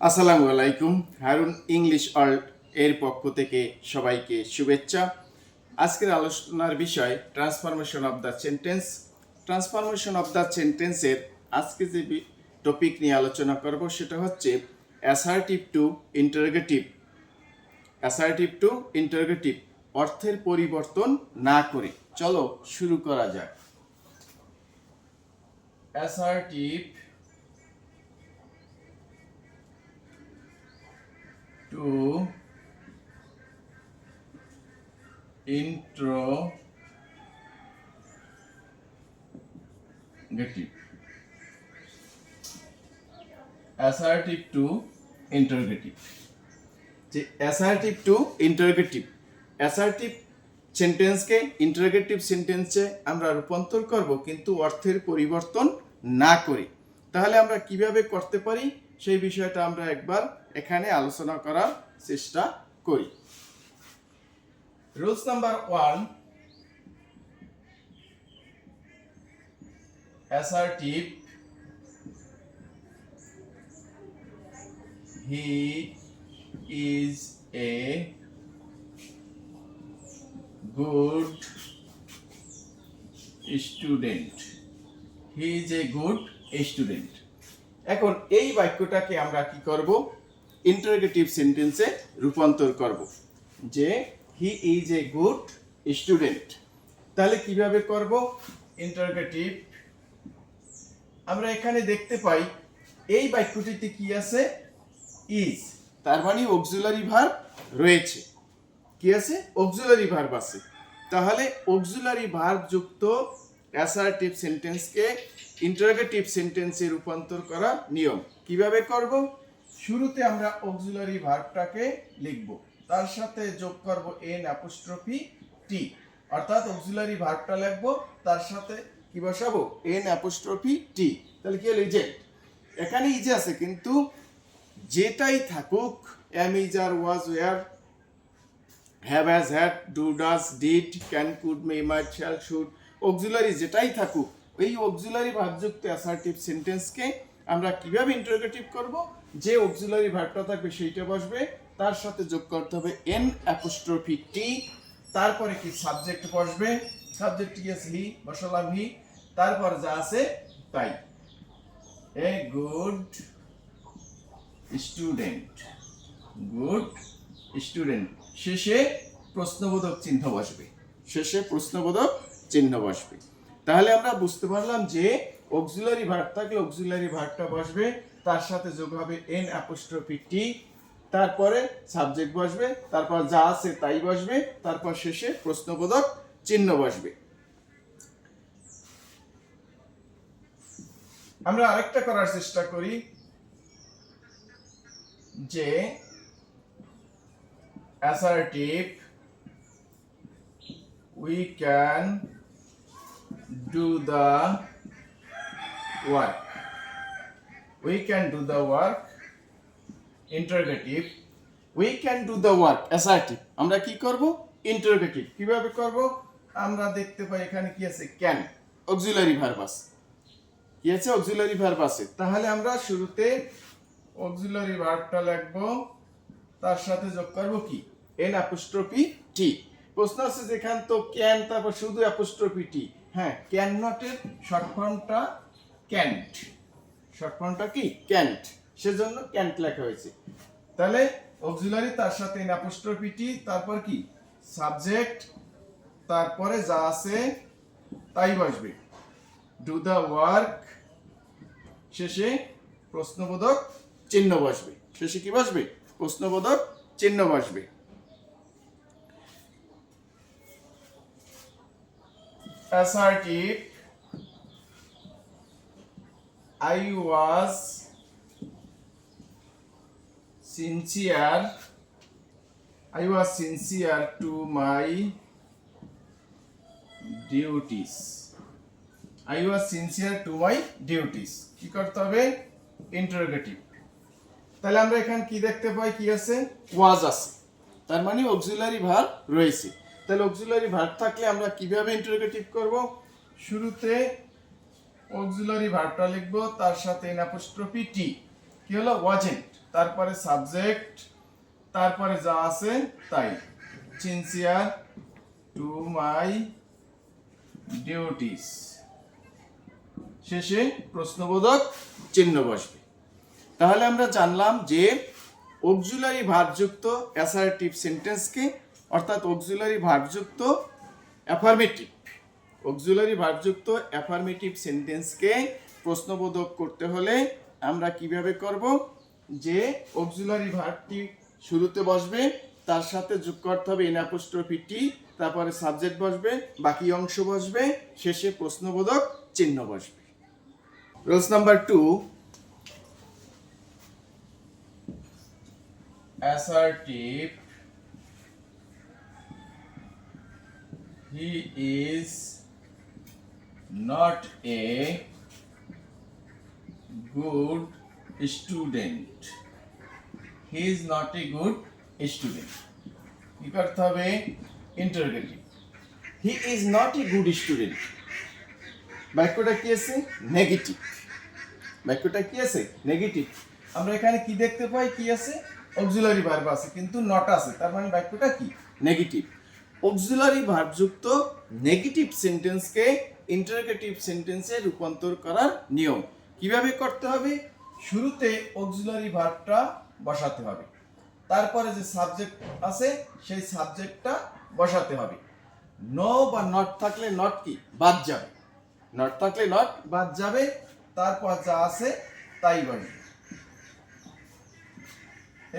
আসসালামু আলাইকুম। Harun English world এর পক্ষ থেকে সবাইকে শুভেচ্ছা। আজকের আলোচনার বিষয় transformation of the sentence. Transformation of the সেন্টেন্সের আজকে যে টপিক নিয়ে আলোচনা করব সেটা হচ্ছে assertive two interrogative. Assertive two interrogative অর্থের পরিবর্তন না করে। চলো শুরু করা যাক। Assertive to interrogative. Assertive to interrogative. যে assertive to interrogative, assertive সেন্টেন্সকে ইন্টারোগেটিভ সেন্টেন্সে আমরা রূপান্তর করব, কিন্তু অর্থের পরিবর্তন না করে। তাহলে আমরা কিভাবে করতে পারি সেই বিষয়টা আমরা একবার এখানে আলোচনা করার চেষ্টা করি। Rules number 1, assertive he is a good student. He is a good student. এখন এই বাক্যটাকে আমরা কি করব? ইন্টারোগেটিভ সেন্টেন্সে রূপান্তর করব, যে he is a good student. তাহলে কিভাবে করব? ইন্টারোগেটিভ, আমরা এখানে দেখতে পাই এই বাক্যটিতে কি আছে? ইজ, তার মানে অক্সিলারি ভার্ব রয়েছে। কি আছে? অক্সিলারি ভার্ব আছে। তাহলে অক্সিলারি ভার্ব যুক্ত অ্যাসার্টিভ সেন্টেন্সকে ইন্টারোগেটিভ সেন্টেন্সে রূপান্তর করা নিয়ম। কিভাবে করব? শুরুতে আমরা অক্সিলারি ভার্বটাকে লিখব, তার সাথে যোগ করব এন অ্যাপোস্ট্রফি টি, অর্থাৎ অক্সিলারি ভার্বটা লিখব, তার সাথে কি বসাবো? এন অ্যাপোস্ট্রফি টি। তাহলে কি হলো? ইজ। এখানে ইজ আছে, কিন্তু যেটাই থাকুক, am, is, are, was, were, have, has, had, do, does, did, can, could, may, might, shall, should, auxiliary যেটাই থাকুক, এই অক্সিলারি ভার্বযুক্ত অ্যাসার্টিভ সেন্টেন্সকে আমরা কিভাবে ইন্টারোগেটিভ করব? যে অক্সিলারি ভার্বটা থাকবে সেইটা বসবে, তার সাথে যোগ করতে হবে এন অ্যাপোস্ট্রফি টি, তারপরে কি সাবজেক্ট বসবে, সাবজেক্ট কি আছে? হি, বসালাম হি, তারপর যা আছে তাই। A good student, good student, শেষে প্রশ্নবোধক চিহ্ন বসবে, শেষে প্রশ্নবোধক চিহ্ন বসবে। তাহলে আমরা বুঝতে পারলাম যে অক্সিলারি ভার্ব থাকলে অক্সিলারি ভার্বটা বসবে, তার সাথে যোগ হবে এন অ্যাপোস্ট্রফি টি, তারপরে সাবজেক্ট বসবে, তারপর যা আছে তাই বসবে, তারপর শেষে প্রশ্নবোধক চিহ্ন বসবে। আমরা আরেকটা করার চেষ্টা করি, যে assertive we can do the work, we can do the work, interrogative we can do the work, assertive আমরা কি করব? ইন্টারোগেটিভ। কিভাবে করব? আমরা দেখতে পাই এখানে কি আছে? ক্যান, অক্সিলারি ভার্ব আছে। কি আছে? অক্সিলারি ভার্ব আছে। তাহলে আমরা শুরুতে অক্সিলারি ভার্বটা লিখব, তার সাথে যোগ করব কি? এন অ্যাপোস্ট্রফি টি। প্রশ্ন আছে যেখান তো ক্যান, তারপর শুধু অ্যাপোস্ট্রফি টি। হ্যাঁ, ক্যান নটের শর্ট ফর্মটা ক্যান্ট, শর্ট ফর্মটা কি? ক্যান্ট, সেজন্য ক্যান্ট লেখা হয়েছে। তাহলে অক্সিলারি, তার সাথে এন অ্যাপোস্ট্রফি টি, তারপর কি? সাবজেক্ট, তারপরে যা আছে তাই বসবে, ডু দ্য ওয়ার্ক, শেষে প্রশ্নবোধক চিহ্ন বসবে, শেষে কি বসবে? প্রশ্নবোধক চিহ্ন বসবে। Assertive I was sincere, I was sincere to my duties, I was sincere to my duties। কি করতে হবে? ইন্টারোগেটিভ। তাহলে আমরা এখানে কি দেখতে পাই? কি আছে? ওয়াজ আছে, তার মানে অক্সিলারি ভার্ব রয়েছে। তাহলে অক্সিলারি ভার্ব থাকলে আমরা কিভাবে ইন্টারোগেটিভ করব? শুরুতে অক্সিলারি ভার্বটা লিখব, তার সাথে এন অ্যাপোস্ট্রফি টি। কি হলো? ওয়াজেন্ট। তারপরে সাবজেক্ট, তারপরে যা আছে তাই, সিনসিয়ার টু মাই ডিউটিস, শেষে প্রশ্নবোধক চিহ্ন বসবে। তাহলে আমরা জানলাম যে অক্সিলারি ভার্বযুক্ত অ্যাসার্টিভ সেন্টেন্সকে, অর্থাৎ অক্সিলারি ভার্বযুক্ত অ্যাফার্মেটিভ, অক্সিলারি ভার্বযুক্ত অ্যাফার্মেটিভ সেন্টেন্সকে প্রশ্নবোধক করতে হলে আমরা কিভাবে করব, যে অক্সিলারি ভার্বটি শুরুতে বসবে, তার সাথে যোগ করতে হবে এন অ্যাপোস্ট্রফি টি, তারপরে সাবজেক্ট বসবে, বাকি অংশ বসবে, শেষে প্রশ্নবোধক চিহ্ন বসবে। Rules number 2, assertive, he is not a good student, he is not a good student, কি করতে হবে, interrogative, he is not a good student, বাক্যটা কি আছে, নেগেটিভ, বাক্যটা কি আছে, নেগেটিভ। আমরা এখানে কি দেখতে পাই, কি আছে, অক্সিলারি ভার্ব আছে কিন্তু নট আছে, তার মানে বাক্যটা কি, নেগেটিভ। অক্সিলারি ভার্বযুক্ত নেগেটিভ সেন্টেন্সকে ইন্টারোগেটিভ সেন্টেন্সে রূপান্তর করার নিয়ম কিভাবে করতে হবে, শুরুতে অক্সিলারি ভার্বটা বসাতে হবে, তারপরে যে সাবজেক্ট আছে সেই সাবজেক্টটা বসাতে হবে। নো বা নট থাকলে নট কি বাদ যাবে, নট থাকলে নট বাদ যাবে, তারপর যা আছে তাই বসবে,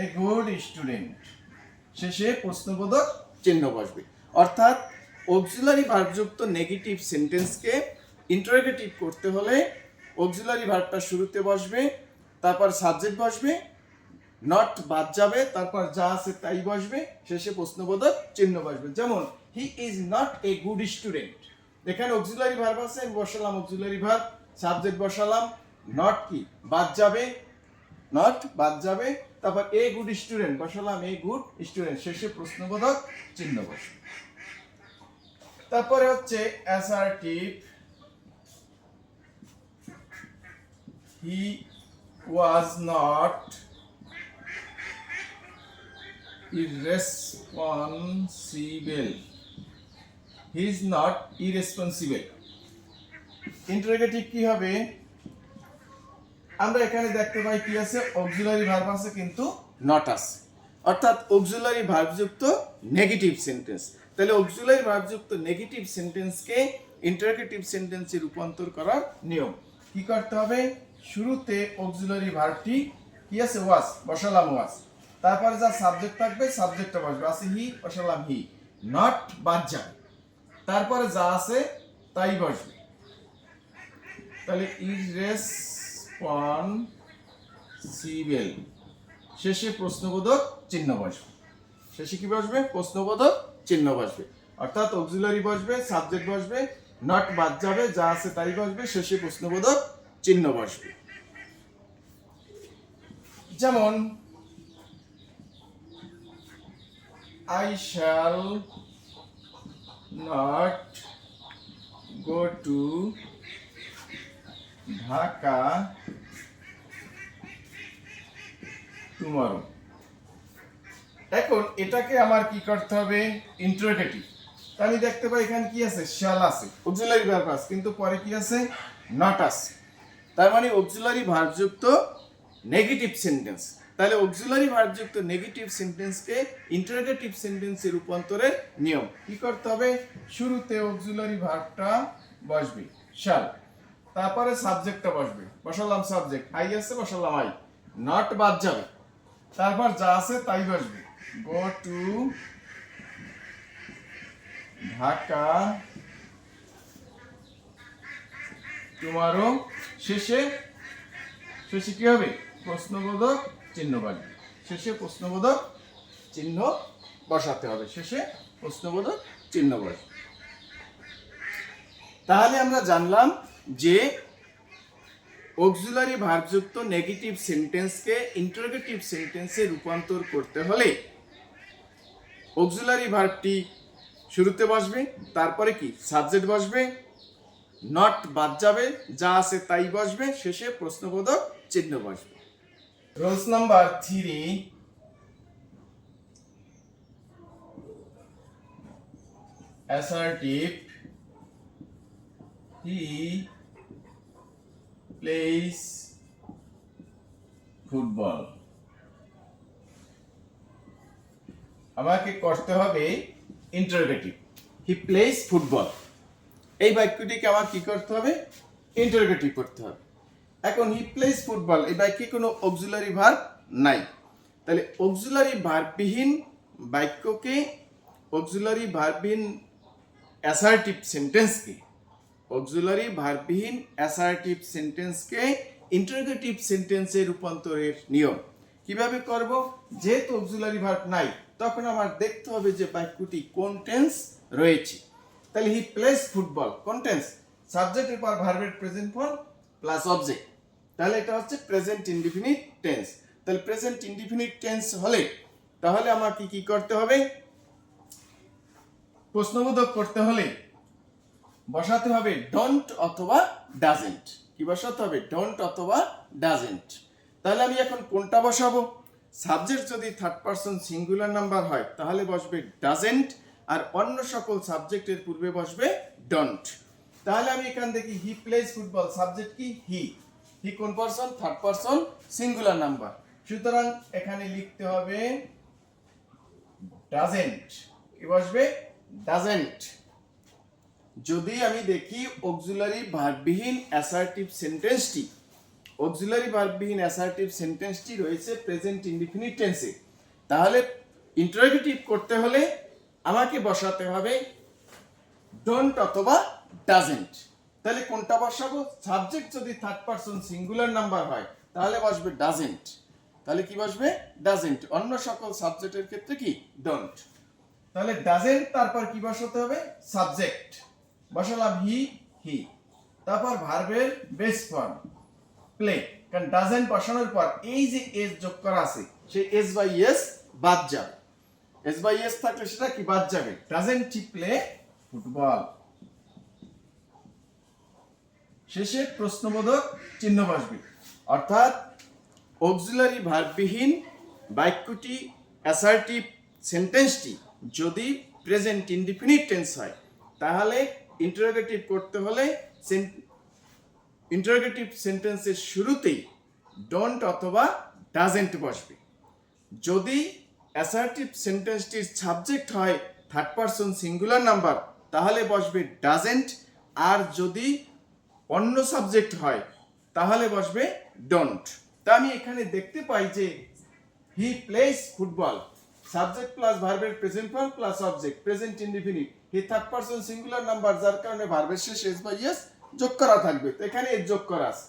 এ গুড স্টুডেন্ট, শেষে প্রশ্নবোধক চিহ্ন বসবে। অর্থাৎ অক্সিলারি ভার্বযুক্ত নেগেটিভ সেন্টেন্সকে ইন্টারোগেটিভ করতে হলে অক্সিলারি ভার্বটা শুরুতে বসবে, তারপর সাবজেক্ট বসবে, নট বাদ যাবে, তারপর যা আছে তাই বসবে, শেষে প্রশ্নবোধক চিহ্ন বসবে। যেমন he is not a good student, এখানে অক্সিলারি ভার্ব আছে, আমি বসালাম অক্সিলারি ভার্ব, সাবজেক্ট বসালাম, নট কি বাদ যাবে, নট বাদ যাবে, তারপর এ গুড স্টুডেন্ট বসালাম, এ গুড স্টুডেন্ট, শেষে প্রশ্নবোধক চিহ্ন বসবে। তারপরে হচ্ছে assertive, he was not irresponsible, he is not irresponsible, interrogative কি হবে, আমরা এখানে দেখতে পাই কি আছে, অক্সিলারি ভার্ব আছে কিন্তু নট আছে, অর্থাৎ অক্সিলারি ভার্বযুক্ত নেগেটিভ সেন্টেন্স। তাহলে অক্সিলারি ভার্বযুক্ত নেগেটিভ সেন্টেন্সকে ইন্টারোগেটিভ সেন্টেন্সে রূপান্তর করার নিয়ম কি করতে হবে, শুরুতে অক্সিলারি ভার্বটি কি আছে, ওয়াজ বসালাম, ওয়াজ, তারপরে যা সাবজেক্ট থাকবে সাবজেক্টটা বসবে, আছে হি বসালাম হি, নট বাদ যাবে, তারপরে যা আছে তাই বসবে, তাহলে ইররেসপন্সিবল, শেষে প্রশ্নবোধক চিহ্ন বসবে, শেষে কি বসবে, প্রশ্নবোধক চিহ্ন বসবে। অর্থাৎ অক্সিলারি বসবে, সাবজেক্ট বসবে, নট বাদ যাবে, যা আছে তাই বসবে, শেষে প্রশ্নবোধক চিহ্ন বসবে। যেমন I shall not go to Dhaka tomorrow. এখন এটাকে আমার কি করতে হবে, ইন্টারোগেটিভ। আমি দেখতে পাই এখানে কি আছে, shall আছে, অক্সিলারি ভার্ব আছে, কিন্তু পরে কি আছে, not আছে, তার মানে অক্সিলারি ভার্বযুক্ত নেগেটিভ সেন্টেন্স। তাহলে অক্সিলারি ভার্বযুক্ত নেগেটিভ সেন্টেন্সকে ইন্টারোগেটিভ সেন্টেন্সে রূপান্তরের নিয়ম কি করতে হবে, শুরুতে অক্সিলারি ভার্বটা বসবে shall, তারপরে সাবজেক্টটা বসবে, বসালাম সাবজেক্ট, আই আছে বসালাম আই, নট বাদ যাবে, তারপর যা আছে তাই বসবে, গো টু ঢাকা টুমারো, শেষে শেষে কি হবে, প্রশ্নবোধক চিহ্ন বসবে, শেষে প্রশ্নবোধক চিহ্ন বসাতে হবে, শেষে প্রশ্নবোধক চিহ্ন বসবে। তাহলে আমরা জানলাম যে অক্সিলারি ভার্বযুক্ত নেগেটিভ সেন্টেন্সকে ইন্টারোগেটিভ সেন্টেন্সে রূপান্তর করতে হলে অক্সিলারি ভার্বটি শুরুতে বসবে, তারপরে কি সাবজেক্ট বসবে, নট বাদ যাবে, যা আছে তাই বসবে, শেষে প্রশ্নবোধক চিহ্ন বসবে। Rules number 3, assertive, he plays football. আমাকে করতে হবে ইন্টারোগেটিভ, হি প্লেস ফুটবল। এই বাক্যটিকে আমার কি করতে হবে? ইন্টারোগেটিভ করতে হবে। এখন হি প্লেস ফুটবল, এই বাক্যে কোনো অক্সিলারি ভার্ব নাই, তাহলে অক্সিলারি ভার্ববিহীন বাক্যকে, অক্সিলারি ভার্ববিহীন অ্যাসার্টিভ সেন্টেন্সকে, অক্সিলারি ভার্ববিহীন অ্যাসার্টিভ সেন্টেন্সকে ইন্টারোগেটিভ সেন্টেন্সে রূপান্তরের নিয়ম কিভাবে করব? যেহেতু অক্সিলারি ভার্ব নাই, তখন আমার দেখতে হবে যে বাক্যটি কোন টেন্স রয়েছে। তাহলে হি প্লেস ফুটবল, কোন টেন্স? সাবজেক্টের পর ভার্বের প্রেজেন্ট ফর্ম প্লাস অবজেক্ট, তাহলে এটা হচ্ছে প্রেজেন্ট ইনডিফিনিট টেন্স। তাহলে প্রেজেন্ট ইনডিফিনিট টেন্স হলে তাহলে আমাকে কি করতে হবে? প্রশ্নবোধক করতে হলে বসাতে হবে ডোন্ট অথবা ডাজেন্ট। কি বসাতে হবে? ডোন্ট অথবা ডাজেন্ট। তাহলে আমি এখন কোনটা বসাবো? সাবজেক্ট যদি থার্ড পারসন সিঙ্গুলার নাম্বার হয় তাহলে বসবে ডাজেন্ট, আর অন্য সকল সাবজেক্টের পূর্বে বসবে ডোন্ট। তাহলে আমি এখান থেকে হি প্লেস ফুটবল, সাবজেক্ট কি? হি। হি কোন person? Third person singular number, সুতরাং এখানে লিখতে হবে ডাজেন্ট। কি বসবে? ডাজেন্ট। যদি আমি দেখি অক্সিলারি ভার্ববিহীন অ্যাসার্টিভ সেন্টেন্সটি, অক্সিলারি ভার্ববিহীন অ্যাসার্টিভ সেন্টেন্সটি রয়েছে প্রেজেন্ট ইনডিফিনিট টেন্সে, তাহলে ইন্টারোগেটিভ করতে হলে আমাকে বসাতে হবে ডোন্ট অথবা ডাজেন্ট। তাহলে কোনটা বসাবো? সাবজেক্ট যদি থার্ড পারসন সিঙ্গুলার নাম্বার হয় তাহলে বসবে ডাজেন্ট। তাহলে কি বসবে? ডাজেন্ট। অন্য সকল সাবজেক্টের ক্ষেত্রে কি? ডোন্ট। তাহলে ডাজেন্ট, তারপর কি বসাতে হবে? সাবজেক্ট বসালাম হি, হি, তারপর ভার্বের বেস ফর্ম প্লে, কারণ ডাজেন্ট বসানোর পর এই যে এস যোগ করা আছে সেই এস বাই এস বাদ যাবে। এস বাই এস থাকলে সেটা কি বাদ যাবে? Doesn't he play football. শেষে প্রশ্নবোধক চিহ্ন বসবে, অর্থাৎ অক্সিলারি ভার্ববিহীন বাক্যটি, অ্যাসার্টিভ সেন্টেন্সটি যদি প্রেজেন্ট ইনডিফিনিট টেন্স হয় তাহলে ইন্টারোগেটিভ করতে হলে ইন্টারোগেটিভ সেন্টেন্সের শুরুতেই ডোন্ট অথবা ডাজেন্ট বসবে। যদি অ্যাসার্টিভ সেন্টেন্সটির সাবজেক্ট হয় থার্ড পারসন সিঙ্গুলার নাম্বার তাহলে বসবে ডাজেন্ট, আর যদি অন্য সাবজেক্ট হয় তাহলে বসবে ডোন্ট। তা আমি এখানে দেখতে পাই যে he plays football, subject plus ভার্বের present form plus object, present indefinite, he third person singular number, যার কারণে ভার্বের শেষে এস বাই এস যোগ করা থাকবে, তো এখানে এস যোগ করা আছে।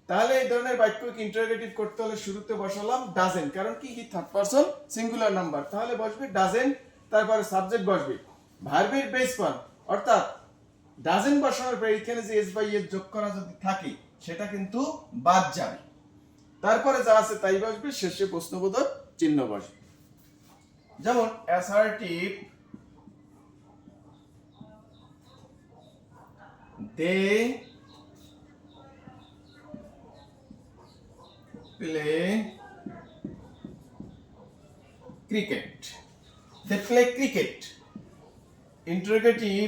তাহলে এই ধরনের বাক্যকে ইন্টারোগেটিভ করতে হলে শুরুতে বসালাম ডাজেন্ট, কারণ কি? হি থার্ড পারসন সিঙ্গুলার নাম্বার, তাহলে বসবে ডাজেন্ট, তারপরে সাবজেক্ট বসবে ভার্বের বেস ফর্ম, অর্থাৎ ডাজেন্ট বসানোর পরে এখানে যে এস বাই এস যোগ করা যদি থাকে সেটা কিন্তু বাদ যাবে। তারপরে যা আছে তাই বসবে, শেষে প্রশ্নবোধক চিহ্ন বসবে। যেমন assertive, they play cricket, they play cricket. Interrogative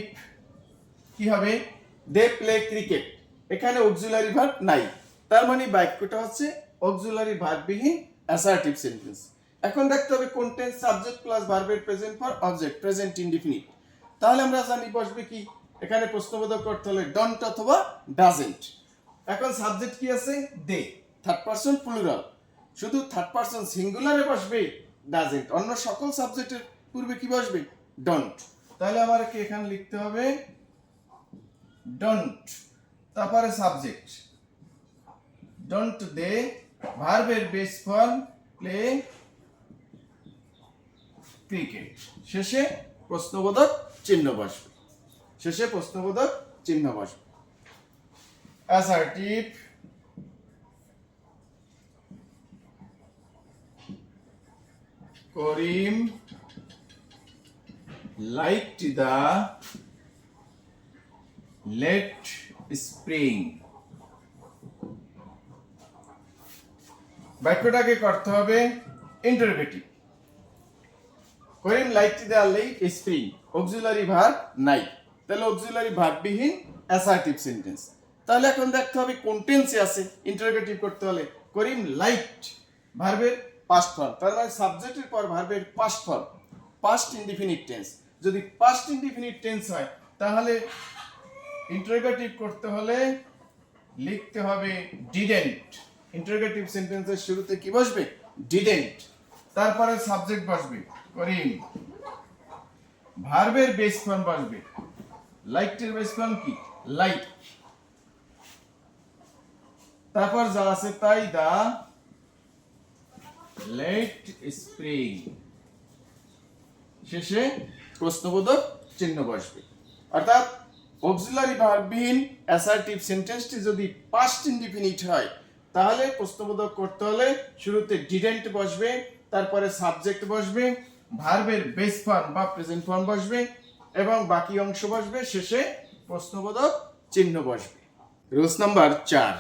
কি হবে? They play cricket. এখানে অক্সিলারি ভার্ব নাই, তার মানে বাক্যটা হচ্ছে অক্সিলারি ভার্ববিহীন অ্যাসার্টিভ সেন্টেন্স। এখন দেখতে হবে কোন টেন্স? সাবজেক্ট প্লাস ভার্বের present for object, present indefinite. তাহলে আমরা জানি বসবে কি? এখানে প্রশ্নবোধক করতে হলে ডোন্ট অথবা ডাজেন্ট। এখন সাবজেক্ট কি আছে? দে, থার্ড পারসন প্লুরাল, শুধু থার্ড পারসন সিঙ্গুলারে বসবে ডাজেন্ট, অন্য সকল সাবজেক্টের পূর্বে কি বসবে? ডোন্ট। তাহলে আমার কি এখানে লিখতে হবে ডোন্ট, তারপরে সাবজেক্ট ডোন্ট দে, ভার্বের বেস ফর্ম প্লে ক্রিকেট, শেষে প্রশ্নবোধক চিহ্ন বসবে, শেষে প্রশ্নবোধক চিহ্ন বসবে। Assertive, Karim liked the late spring. বাক্যটাকে করতে হবে ইন্টারোগেটিভ। করিম লাইকটি দেওয়ার লেট স্প্রিং, অক্সিলারি ভার্ব নাই, তাহলে অক্সিলারি ভার্ববিহীন অ্যাসার্টিভ সেন্টেন্স। তাহলে এখন দেখতে হবে কোন টেন্সে আছে ইন্টারোগেটিভ করতে হলে। করিম লাইকড ভার্বের পাস্ট ফর্ম, তার মানে সাবজেক্টের পর ভার্বের past form, past indefinite tense. যদি পাস্ট ইনডিফিনিট টেন্স হয় তাহলে ইন্টারোগেটিভ করতে হলে লিখতে হবে ডিডেন্ট। ইন্টারোগেটিভ সেন্টেন্সের শুরুতে কি বসবে? ডিডেন্ট। তারপরে সাবজেক্ট বসবে করিম, ভার্বের বেস ফর্ম বসবে, লাইকটের বেস ফর্ম কি? লাইক। তারপর যা আছে তাই, দা লেট স্প্রিং, শেষে প্রশ্নবোধক চিহ্ন বসবে। অর্থাৎ অক্সিলারি ভার্ববিহীন অ্যাসার্টিভ সেন্টেন্সটি যদি পাস্ট ইনডিফিনিট হয় তাহলে প্রশ্নবোধক করতে হলে শুরুতে ডিডেন্ট বসবে, তারপরে সাবজেক্ট বসবে, ভার্বের বেস ফর্ম বা প্রেজেন্ট ফর্ম বসবে এবং বাকি অংশ বসবে, শেষে প্রশ্নবোধক চিহ্ন বসবে। Rules number 4,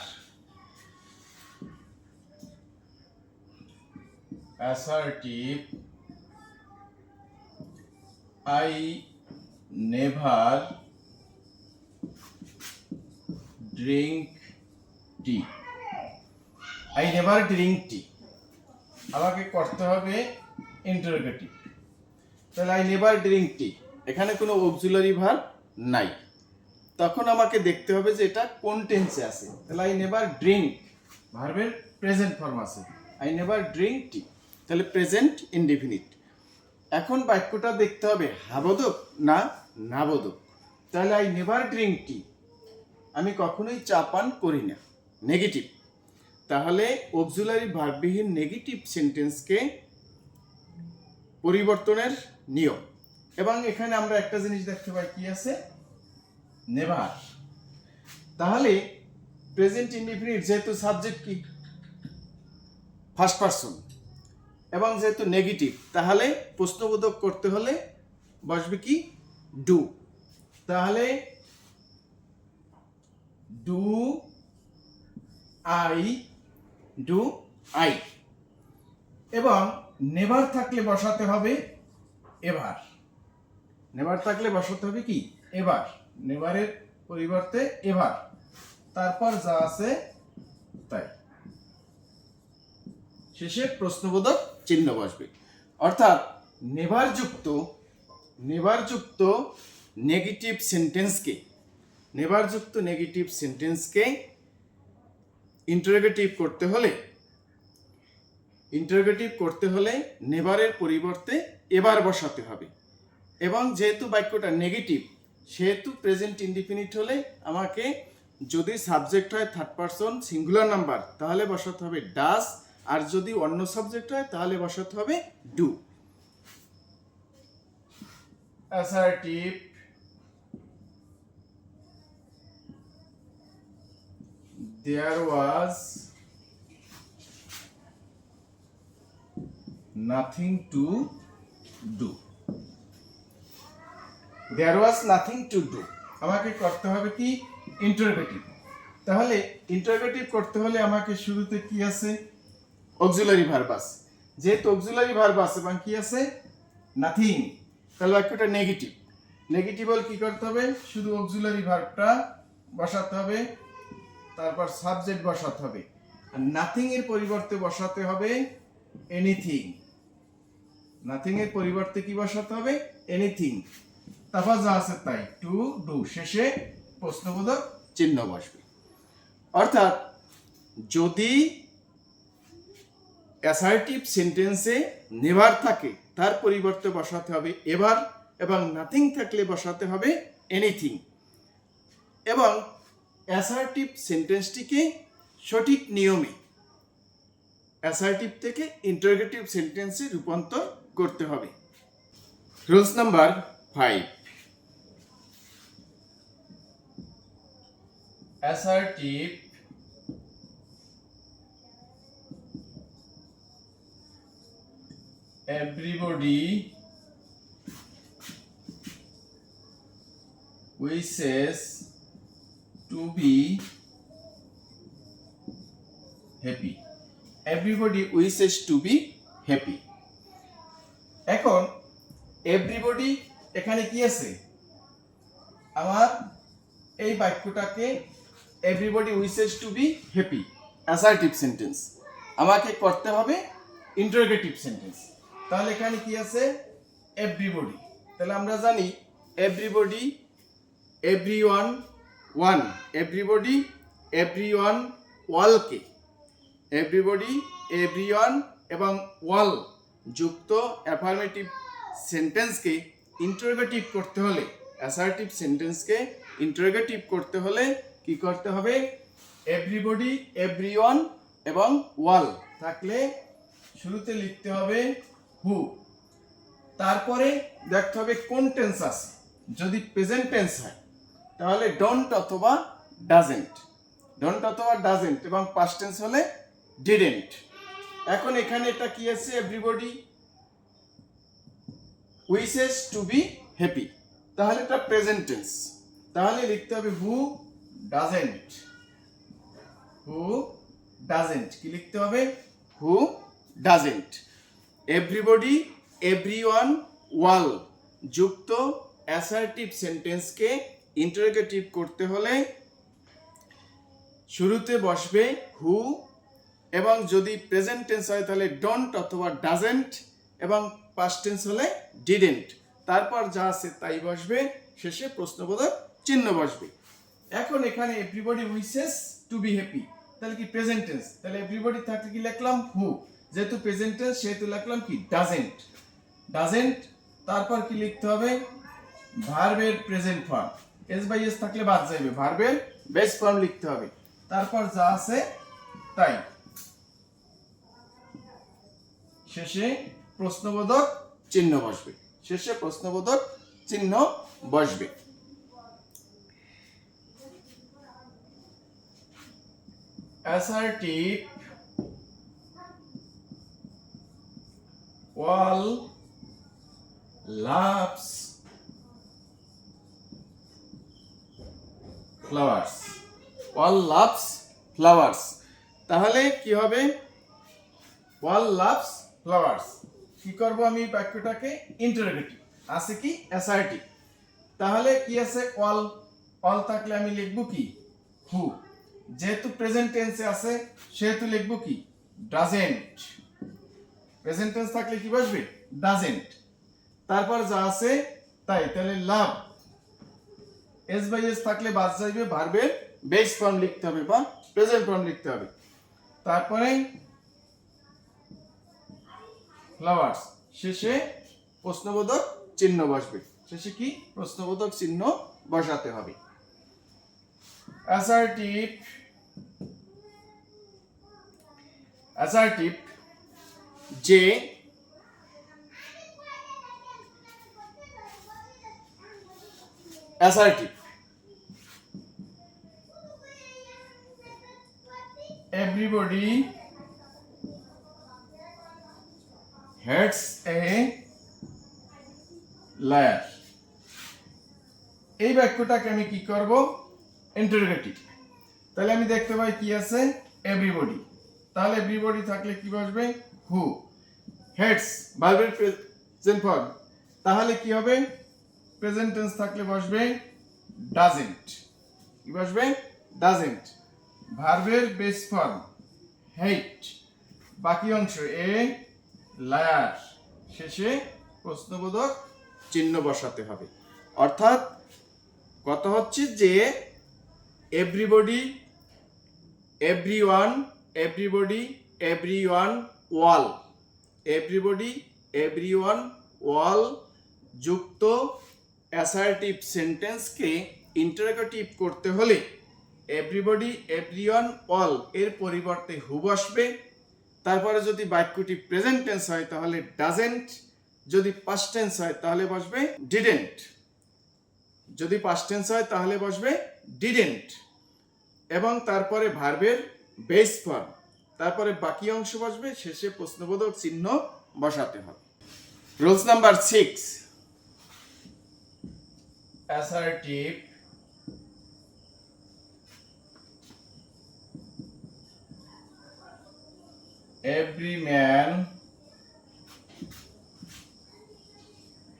assertive I never drink tea. I never drink tea আমাকে করতে হবে ইন্টারোগেটিভ। তাহলে I never drink tea, এখানে কোনো অক্সিলারি ভার্ব নাই, তখন আমাকে দেখতে হবে যে এটা কোন টেন্সে আছে। তাহলে I never drink ভার্বের প্রেজেন্ট ফর্ম আছে, I never drink tea, তাহলে প্রেজেন্ট ইনডিফিনিট। এখন বাক্যটা দেখতে হবে হাবোধক না নাবোধক। তাহলে আই নেভার ড্রিঙ্ক টি, আমি কখনোই চা পান করি না, নেগেটিভ। তাহলে অক্সিলারি ভার্ববিহীন নেগেটিভ সেন্টেন্সকে পরিবর্তনের নিয়ম। এবং এখানে আমরা একটা জিনিস দেখতে পাই, কি আছে? নেভার। তাহলে প্রেজেন্ট ইনডিফিনিট যেহেতু সাবজেক্ট কি? ফার্স্ট পারসন, এবং যেহেতু নেগেটিভ তাহলে প্রশ্নবোধক করতে হলে বসবে কি? ডু। তাহলে ডু আই, এবং নেভার থাকলে বসাতে হবে এভার। নেভার থাকলে বসাতে হবে কি? এভার। নেভারের পরিবর্তে এভার, তারপর যা আছে তাই, শেষে প্রশ্নবোধক চিহ্ন বসবে। অর্থাৎ নেভার যুক্ত নেগেটিভ সেন্টেন্সকে ইন্টারোগেটিভ করতে হলে নেভারের পরিবর্তে এবার বসাতে হবে। এবং যেহেতু বাক্যটা নেগেটিভ সেহেতু প্রেজেন্ট ইনডিফিনিট হলে আমাকে, যদি সাবজেক্ট হয় থার্ড পারসন সিঙ্গুলার নাম্বার তাহলে বসাতে হবে ডাস, আর যদি অন্য সাবজেক্ট হয় তাহলে বসাতে হবে do. Assertive there was nothing to do, there was nothing to do আমাকে করতে হবে কি? ইন্টারোগেটিভ। তাহলে ইন্টারোগেটিভ করতে হলে আমাকে শুরুতে কি আছে? অক্সিলারি ভার্ব আছে। যেহেতু অক্সিলারি ভার্ব আছে এবং কি আছে? নাথিং, তাহলে বাক্যটা নেগেটিভ হলে কি করতে হবে? শুধু অক্সিলারি ভার্বটা বসাতে হবে, তারপর সাবজেক্ট বসাতে হবে, আর নাথিং এর পরিবর্তে বসাতে হবে এনিথিং। নাথিং এর পরিবর্তে কি বসাতে হবে? এনিথিং। তারপর যা আছে তাই, টু ডু, শেষে প্রশ্নবোধক চিহ্ন বসবে। অর্থাৎ যদি অ্যাসার্টিভ সেন্টেন্সে নেভার থাকে তার পরিবর্তে বসাতে হবে এভার, এবং নাথিং থাকলে বসাতে হবে এনিথিং। এবং অ্যাসার্টিভ সেন্টেন্সটিকে সঠিক নিয়মে অ্যাসার্টিভ থেকে ইন্টারোগেটিভ সেন্টেন্সে রূপান্তর করতে হবে। Rules number 5, assertive everybody wishes to be happy. Everybody wishes to be happy. এখন এভরিবডি এখানে কি আছে, আমার এই বাক্যটাকে everybody wishes to be happy assertive sentence, আমাকে করতে হবে ইন্টারোগেটিভ সেন্টেন্স। তাহলে এখানে কি আছে, এভরিবডি। তাহলে আমরা জানি everybody, everyone, one, everybody, everyone, ওয়ালকে, এভরিবডি, এভরিওয়ান এবং ওয়াল যুক্ত অ্যাফার্মেটিভ সেন্টেন্সকে ইন্টারোগেটিভ করতে হলে, অ্যাসার্টিভ সেন্টেন্সকে ইন্টারোগেটিভ করতে হলে কি করতে হবে, এভরিবডি, এভরিওয়ান এবং ওয়াল থাকলে শুরুতে লিখতে হবে হু, তারপরে দেখতে হবে কোন টেন্স আছে। যদি প্রেজেন্ট টেন্স হয় তাহলে ডোন্ট অথবা ডাজেন্ট, ডোন্ট অথবা ডাজেন্ট, এবং পাস্ট টেন্স হলে ডিডেন্ট। এখন এখানে এটা কি আছে, everybody wishes to be happy, তাহলে এটা প্রেজেন্ট টেন্স, তাহলে লিখতে হবে হু ডাজেন্ট, হু ডাজেন্ট, কি লিখতে হবে, হু ডাজেন্ট। এভরিবডি, এভরিওয়ান, ওয়াল যুক্ত অ্যাসার্টিভ সেন্টেন্সকে ইন্টারোগেটিভ করতে হলে শুরুতে বসবে হু, এবং যদি প্রেজেন্ট টেন্স হয় তাহলে ডোন্ট অথবা ডাজেন্ট, এবং পাস্ট টেন্স হলে ডিডেন্ট, তারপর যা আছে তাই বসবে, শেষে প্রশ্নবোধক চিহ্ন বসবে। এখন এখানে everybody wishes to be happy, তাহলে কি প্রেজেন্ট টেন্স, তাহলে এভরিবডি থাকলে কি লিখলাম হু, যেহেতু প্রেজেন্ট টেন্স সেহেতু লিখলাম কি ডাজেন্ট, ডাজেন্ট, তারপর কি লিখতে হবে, ভার্বের present form, S by S থাকলে বাদ যাবে, ভার্বের বেস ফর্ম লিখতে হবে, তারপর যা আছে তাই, শেষে প্রশ্নবোধক চিহ্ন বসবে, শেষে প্রশ্নবোধক চিহ্ন বসবে। অ্যাসার্টিভ ওয়াল লাভস ফ্লাওয়ার্স, ওয়াল লাভস ফ্লাওয়ার্স, তাহলে কি হবে, ওয়াল লাভস ফ্লাওয়ার্স, কি করব আমি বাক্যটাকে ইন্টারোগেটিভ, আছে কি অ্যাসার্টিভ, তাহলে কি আছে ওয়াল, ওয়াল থাকলে আমি লিখব কি হু, যেহেতু প্রেজেন্ট টেন্সে আছে সেহেতু লিখব কি ডাজেন্ট, প্রেজেন্ট টেন্স থাকলে কি বসবে ডাজেন্ট, তারপর যা আছে তাই, তাহলে লাভ, এস বাই এস থাকলে বাদ যাইবে, ভার্বের বেস ফর্ম লিখতে হবে বা প্রেজেন্ট ফর্ম লিখতে হবে, তারপরে ফ্লাওয়ার্স, শেষে প্রশ্নবোধক চিহ্ন বসবে, শেষে কি প্রশ্নবোধক চিহ্ন বসাতে হবে। অ্যাসার্টিভ, অ্যাসার্টিভ যে assertive, everybody hates a liar, এই বাক্যটাকে আমি কি করব ইন্টারোগেটিভ, তাহলে আমি দেখতে পাই কি আছে এভরিবডি, তাহলে এভরিবডি থাকলে কি বসবে হু, হেডস ভার্বের প্রেজেন্ট ফর্ম, তাহলে কি হবে প্রেজেন্ট টেন্স থাকলে বসবে ডাজেন্ট, কি বসবে ডাজেন্ট, ভার্বের বেস ফর্ম হেট, বাকি অংশ এ লায়ার, শেষে প্রশ্নবোধক চিহ্ন বসাতে হবে। অর্থাৎ কথা হচ্ছে যে এভরিবডি, এভরিওয়ান, এভরিবডি, এভরিওয়ান, ওয়াল, এভরিবডি, এভরিওয়ান, ওয়াল যুক্ত অ্যাসার্টিভ সেন্টেন্সকে ইন্টারোগেটিভ করতে হলে এভরিবডি, এভরিওয়ান, অল এর পরিবর্তে হু বসবে, তারপরে যদি বাক্যটি প্রেজেন্ট টেন্স হয় তাহলে ডাজেন্ট, যদি পাস্ট টেন্স হয় তাহলে বসবে ডিডেন্ট, যদি পাস্ট টেন্স হয় তাহলে বসবে ডিডেন্ট, এবং তারপরে ভার্বের বেস ফর্ম, তারপরে বাকি অংশ বসবে, শেষে প্রশ্নবোধক চিহ্ন বসাতে হবে। Rules number 6, assertive every man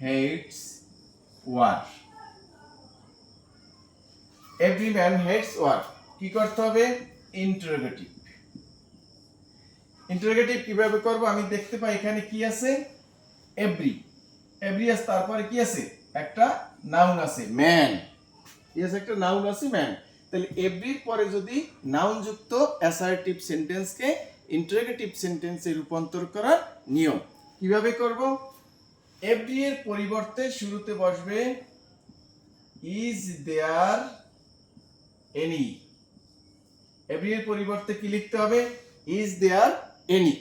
hates war. Every man hates war কি করতে হবে? ইন্টারোগেটিভ। ইন্টারোগেটিভ কিভাবে করব? আমি দেখতে পাই এখানে কি আছে? এভরি। এভরি আছে, তারপরে কি আছে? একটা নাউন আছে, ম্যান। কি আছে? একটা নাউন আছে, ম্যান। তাহলে এভরির পরে যদি নাউন যুক্ত অ্যাসার্টিভ সেন্টেন্সকে ইন্টারোগেটিভ সেন্টেন্সে রূপান্তর করার নিয়ম কিভাবে করব? এভরি এর পরিবর্তে শুরুতে বসবে ইজ দেয়ার এনি। এভরি এর পরিবর্তে কি লিখতে হবে? Is there any.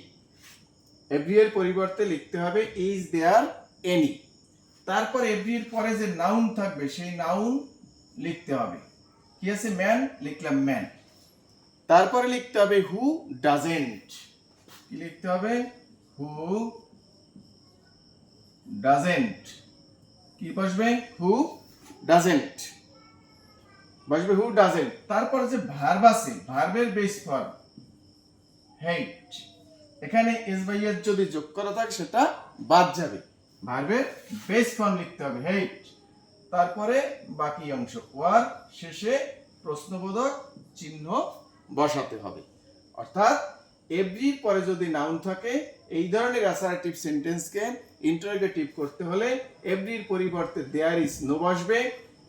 এভরি এর পরিবর্তে লিখতে হবে ইজ দেয়ার এনি। তারপর এভরি এর পরে যে নাউন থাকবে সেই নাউন লিখতে হবে। কি আছে? ম্যান, লিখলাম ম্যান। তারপরে লিখতে হবে হু ডাজেন্ট। কি লিখতে হবে? Who doesn't. কি বসবে? হু ডাজেন্ট বসবে, হু ডাজেন্ট। তারপরে যে ভার্ব আছে, ভার্বের বেস ফর্ম হেট। এখানে এস বাই এস যদি যোগ করা থাকে সেটা বাদ যাবে। ভার্বের বেস ফর্ম লিখতে হবে হেট। তারপরে বাকি অংশ ওয়ার, শেষে প্রশ্নবোধক চিহ্ন বসাতে হবে। অর্থাৎ এভরির পরে যদি নাউন থাকে, এই ধরনের অ্যাসার্টিভ সেন্টেন্সকে ইন্টারোগেটিভ করতে হলে এভরির পরিবর্তে দেয়ার ইজ নো বসবে।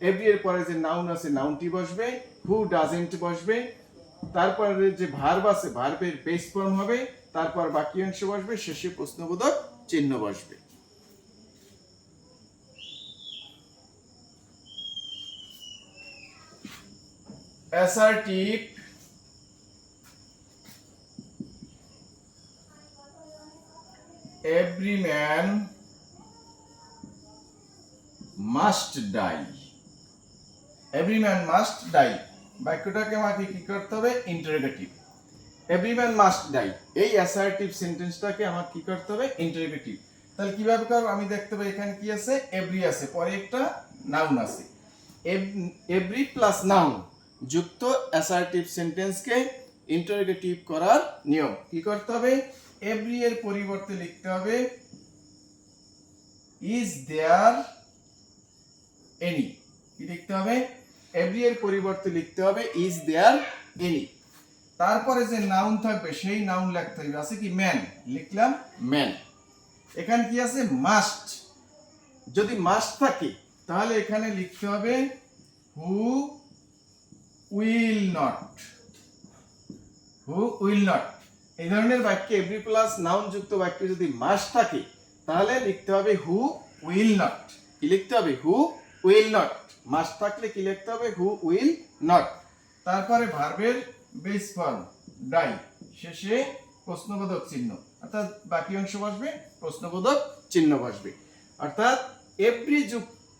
এভরি এর পরে যে নাউন আছে নাউনটি বসবে, হু ডাজেন্ট বসবে। তারপরে যে ভার্ব আছে ভার্বের বেস ফর্ম হবে, তারপর বাকি অংশ বসবে, শেষে প্রশ্নবোধক চিহ্ন বসবে। Assertive every man must die. every man must die বাক্যটাকে আমাকে কি করতে হবে? Interrogative. every man must die এই অ্যাসার্টিভ সেন্টেন্সটাকে আমাকে কি করতে হবে? ইন্টারোগেটিভ। তাহলে কিভাবে করব? আমি দেখতে পাই এখানে কি আছে? এভরি আছে, পরে একটা নাউন আছে। এভরি প্লাস নাউন যুক্ত অ্যাসার্টিভ সেন্টেন্সকে ইন্টারোগেটিভ করার নিয়ম কি করতে হবে? এভরি এর পরিবর্তে লিখতে হবে ইজ দেয়ার এনি। কি লিখতে হবে? এভরি এর পরিবর্তে লিখতে হবে ইজ দেয়ার এনি। তারপরে যে নাউন থাকবে সেই নাউন লিখতে হবে। আছে কি? ম্যান, লিখলাম ম্যান। এখানে কি আছে? মাস্ট। যদি মাস্ট থাকে তাহলে এখানে লিখতে হবে who will not. Who will not. এই ধরনের বাক্যে এভরি প্লাস নাউন যুক্ত বাক্যে যদি মাস্ট থাকে তাহলে লিখতে হবে হু উইল নট। কি লিখতে হবে? Who will not. মাস্ট থাকলে কি লিখতে হবে? Who will not. তারপরে ভার্বের বেস ফর্ম ডাই, শেষে প্রশ্নবোধক চিহ্ন, অর্থাৎ বাকি অংশ বসবে, প্রশ্নবোধক চিহ্ন বসবে। অর্থাৎ এভরি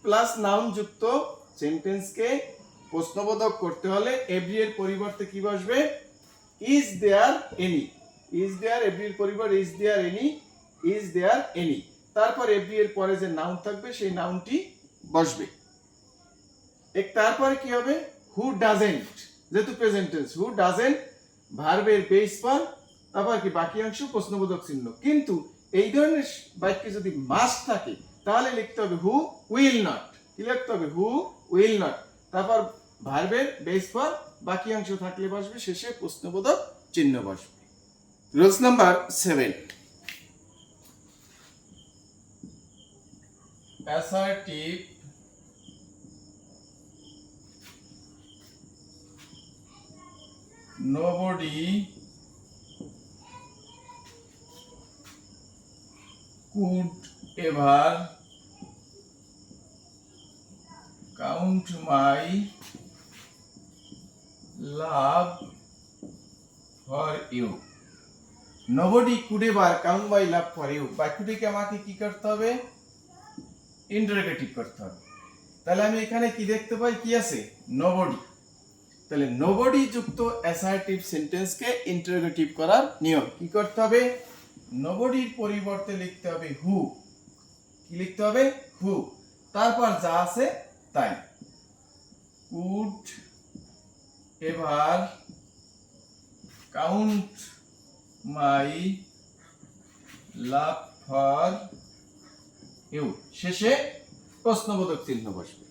প্লাস নাউন যুক্ত সেন্টেন্সকে প্রশ্নবোধক করতে হলে এভরি এর পরিবর্তে কি বসবে? Is there any. Is there, এভরির পরিবর্তে is there any, is there any. তারপর এভরি এর পরে যে নাউন থাকবে সেই নাউনটি বসবে। তারপরে কি হবে? হু ডাজেন্ট, যেহেতু প্রেজেন্ট টেন্স, হু ডাজেন্ট ভার্বের বেস ফর্ম, তারপর কি বাকি অংশ প্রশ্নবোধক চিহ্ন। কিন্তু এই ধরনের বাক্যে যদি মাস্ট থাকে তাহলে লিখতে হবে হু উইল নট। কি লিখতে হবে? Who will not. তারপর ভার্বের বেস ফর্ম, বাকি অংশ থাকলে বসবে, শেষে প্রশ্নবোধক চিহ্ন বসবে। Rules number 7, assertive nobody could ever count my love for you. Nobody could ever count my love for you বাক্যটিকে আমাকে কি করতে হবে? ইন্টারোগেটিভ করতে হবে। তাহলে আমি এখানে কি দেখতে পাই? কি আছে? নোবডি। তাহলে নোবডি যুক্ত অ্যাসার্টিভ সেন্টেন্সকে ইন্টারোগেটিভ করার নিয়ম কি করতে হবে? নোবডির পরিবর্তে লিখতে হবে হু। কি লিখতে হবে? হু। তারপর যা আছে তাই। Could ever count my love for you, শেষে প্রশ্নবোধক চিহ্ন বসবে।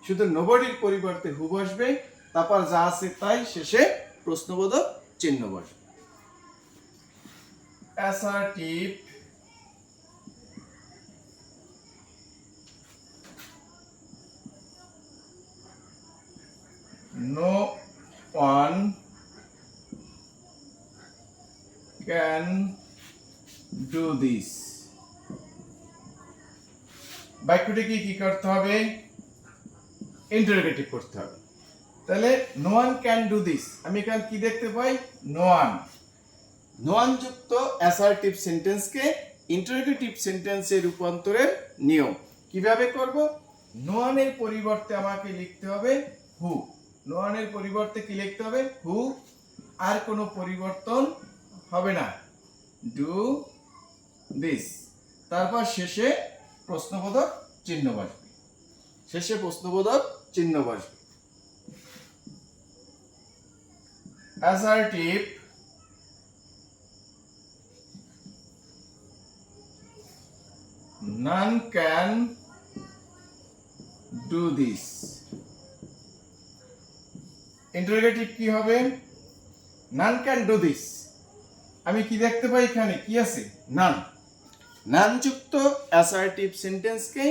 শুধু নোবডির পরিবর্তে হু বসবে, তারপর যা আছে তাই, শেষে প্রশ্নবোধক চিহ্ন বসবে। Assertive no one can do this, বাক্যটিকে কি করতে হবে? ইন্টারোগেটিভ করতে হবে। তাহলে no one can do this, আমি এখানে কি দেখতে পাই? No one. নো ওয়ান যুক্ত অ্যাসার্টিভ সেন্টেন্সকে ইন্টারোগেটিভ সেন্টেন্সে রূপান্তরের নিয়ম কিভাবে করব? নো ওয়ানের পরিবর্তে আমাকে লিখতে হবে হু। নো ওয়ানের পরিবর্তে কি লিখতে হবে? হু। আর কোনো পরিবর্তন হবে না, ডু দিস। তারপর শেষে প্রশ্নবোধক চিহ্ন বসবে, শেষে প্রশ্নবোধক চিহ্ন বসবে। Assertive none can do this, interrogative কি হবে? none can do this। আমি কি দেখতে পাই এখানে? কি আছে? none। none যুক্ত অ্যাসার্টিভ সেন্টেন্সকে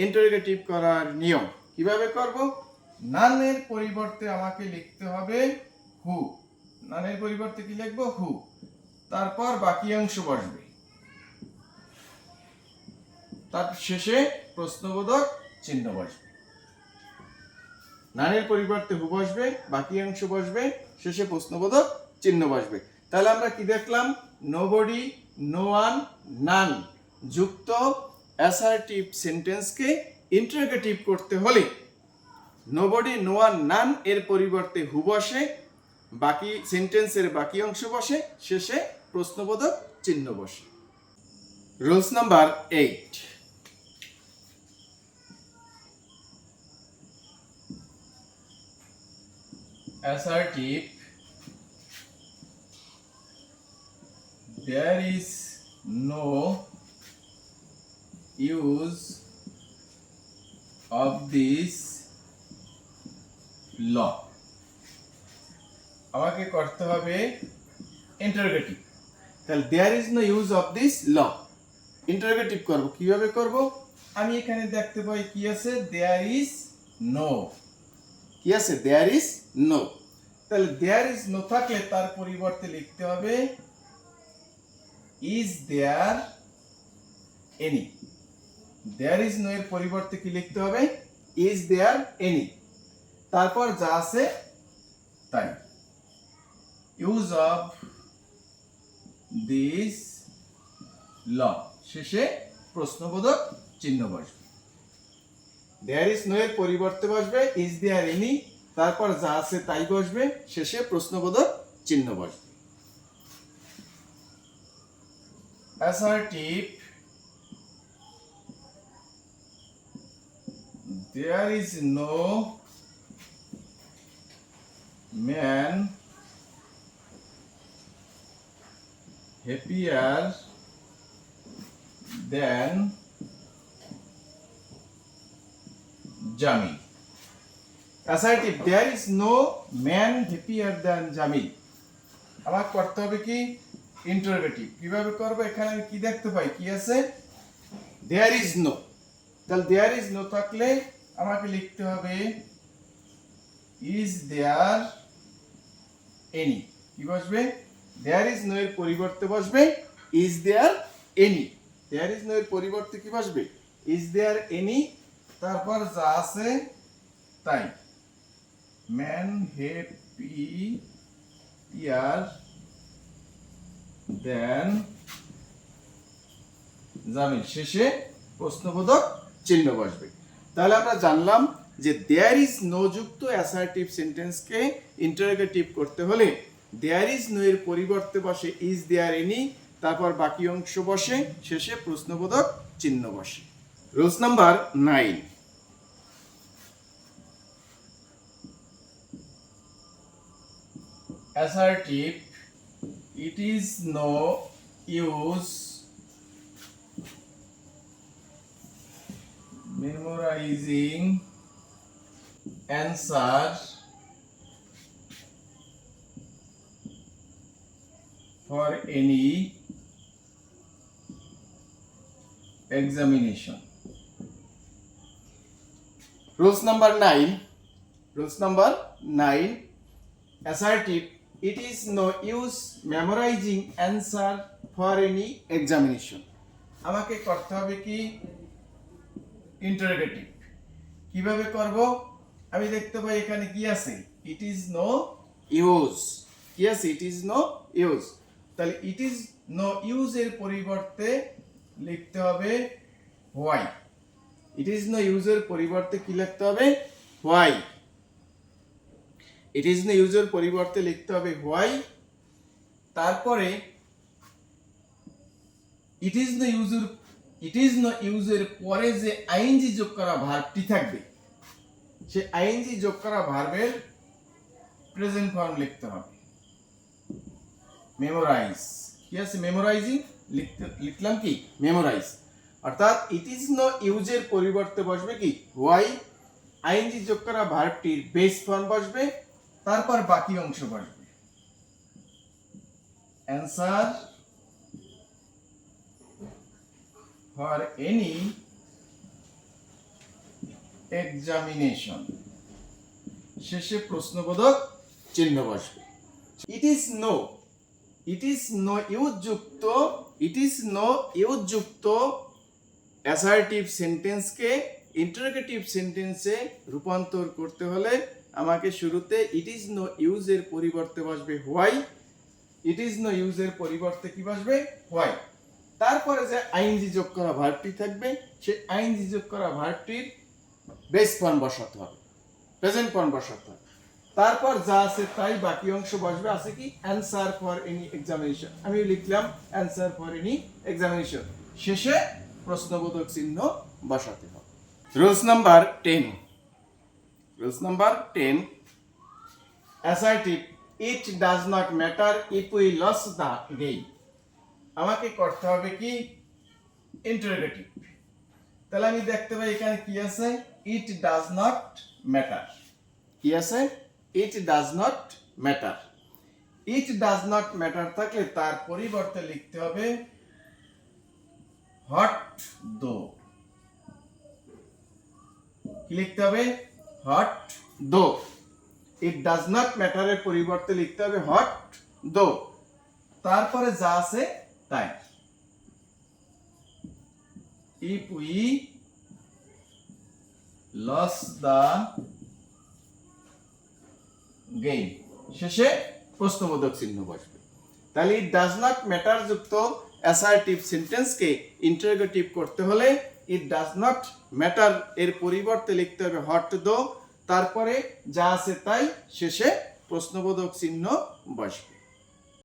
ইন্টারোগেটিভ করার নিয়ম কিভাবে করব? none এর পরিবর্তে আমাকে লিখতে হবে হু। none এর পরিবর্তে কি লিখব? হু। তারপর বাকি অংশ বসবে, তার শেষে প্রশ্নবোধক চিহ্ন বসবে। none এর পরিবর্তে হু বসবে, বাকি অংশ বসবে, শেষে প্রশ্নবোধক চিহ্ন বসবে। তাহলে আমরা কি দেখলাম? নোবডি, নো ওয়ান, নান যুক্ত অ্যাসার্টিভ সেন্টেন্সকে ইন্টারোগেটিভ করতে হলে নোবডি, নো ওয়ান, নান এর পরিবর্তে হু বসে, বাকি সেন্টেন্সের বাকি অংশ বসে, শেষে প্রশ্নবোধক চিহ্ন বসে। Rules number 8, assertive, there is no use of this law, আমাকে করতে হবে ইন্টারোগেটিভ। তাহলে there is no use of this law, interrogative করব। কিভাবে করব? আমি এখানে দেখতে পাই কি আছে? There is no. কি আছে? There is no. তাহলে দেয়ার ইজ নো থাকলে তার পরিবর্তে লিখতে হবে is there any. There is no এর পরিবর্তে কি লিখতে হবে? Is there any. তারপর যা আছে তাই, ইউজ অফ দিস ল, শেষে প্রশ্নবোধক চিহ্ন বসবে। দেয়ার ইজ নো এর পরিবর্তে বসবে ইজ দেয়ার এনি, তারপর যা আছে তাই বসবে, শেষে প্রশ্নবোধক চিহ্ন বসবে। Assertive, there is no man happier than Jamil। Assertive, there is no man happier than Jamil। আমার করতে হবে কি? ইন্টারোগেটিভ। কিভাবে করব? এখানে আমি কি দেখতে পাই? কি আছে? there is no। তাহলে there is no থাকলে আমাকে লিখতে হবে is there any। কি বসবে? there is no এর পরিবর্তে বসবে is there any। there is no এর পরিবর্তে কি বসবে? is there any, তারপর যা আছে তাই, man happier than জামিল, শেষে প্রশ্নবোধক চিহ্ন বসবে। তাহলে আমরা জানলাম যে দেয়ার ইজ নো যুক্ত অ্যাসার্টিভ সেন্টেন্সকে ইন্টারোগেটিভ করতে হলে দেয়ার ইজ নো এর পরিবর্তে বসে ইজ দেয়ার এনি, তারপর বাকি অংশ বসে, শেষে প্রশ্নবোধক চিহ্ন বসে। Rules number 9, assertive it is no use memorizing answer for any examination. Rules number 9. Rules number 9. Assertive. It is no use memorizing answer for any examination. আমাকে করতে হবে কি ইন্টারোগেটিভ। কিভাবে করব? আমি দেখতে পাই এখানে কি আছে, ইট ইজ নো ইউজ। কি আছে? It is no use. তাহলে ইট ইজ নো ইউজ এর পরিবর্তে লিখতে হবে why. It is no use এর পরিবর্তে কি লিখতে হবে? Why. It is no use এর পরিবর্তে লিখতে হবে হোয়াই। তারপরে ইট ইজ নো ইউজের পরে যে আইএনজি যোগ করা ভার্বটি থাকবে, সে আইএনজি যোগ করা ভার্বের প্রেজেন্ট ফর্ম লিখতে হবে। মেমোরাইজ। কি আছে? মেমোরাইজিং। লিখলাম কি? মেমোরাইজ। অর্থাৎ ইট ইজ নো ইউজের পরিবর্তে বসবে কি? হোয়াই। আইএনজি যোগ করা ভার্বটির বেস ফর্ম বসবে, তারপর বাকি অংশ বসবে। অ্যান্সার for any examination শেষে প্রশ্নবোধক চিহ্ন বসবে। ইট ইজ নো ইউজ যুক্ত অ্যাসার্টিভ সেন্টেন্সকে ইন্টারোগেটিভ সেন্টেন্সে রূপান্তর করতে হলে আমাকে শুরুতে ইট ইজ নো ইউজ এর পরিবর্তে বসবে why. It is no use এর পরিবর্তে কি বসবে? হোয়াই। তারপরে যে আইএনজি যোগ করা ভার্বটি থাকবে, সেই আইএনজি যোগ করা ভার্বটির বেস ফর্ম বসাতে হবে, প্রেজেন্ট ফর্ম বসাতে হবে। তারপর যা আছে তাই বাকি অংশ বসবে। আছে কি? Answer for any examination. আমি লিখলাম অ্যান্সার ফর এনি এক্সামিনেশন। শেষে প্রশ্নবোধক চিহ্ন বসাতে হবে। Rules number 10। Rules number 10। Assertive. It does not matter if we loss the game. আমাকে করতে হবে কি? ইন্টারোগেটিভ। তাহলে আমি দেখতে পাই এখানে কি আছে? ইট ডাজ নট ম্যাটার। কি আছে? ইট does not matter. It does not matter থাকলে তার পরিবর্তে লিখতে হবে হট দো। কি লিখতে হবে? হট দো। ইট ডাজ নট ম্যাটারের পরিবর্তে লিখতে হবে হট দো। তারপরে যা আছে তাই। if we lost the game শেষে প্রশ্নবোধক চিহ্ন বসবে। তাহলে ইট ডাজ নট ম্যাটার যুক্ত অ্যাসার্টিভ সেন্টেন্সকে ইন্টারোগেটিভ করতে হলে ইট ডাজ নট ম্যাটার এর পরিবর্তে লিখতে হবে হট দো। তারপরে যা আছে তাই, শেষে প্রশ্নবোধক চিহ্ন বসবে।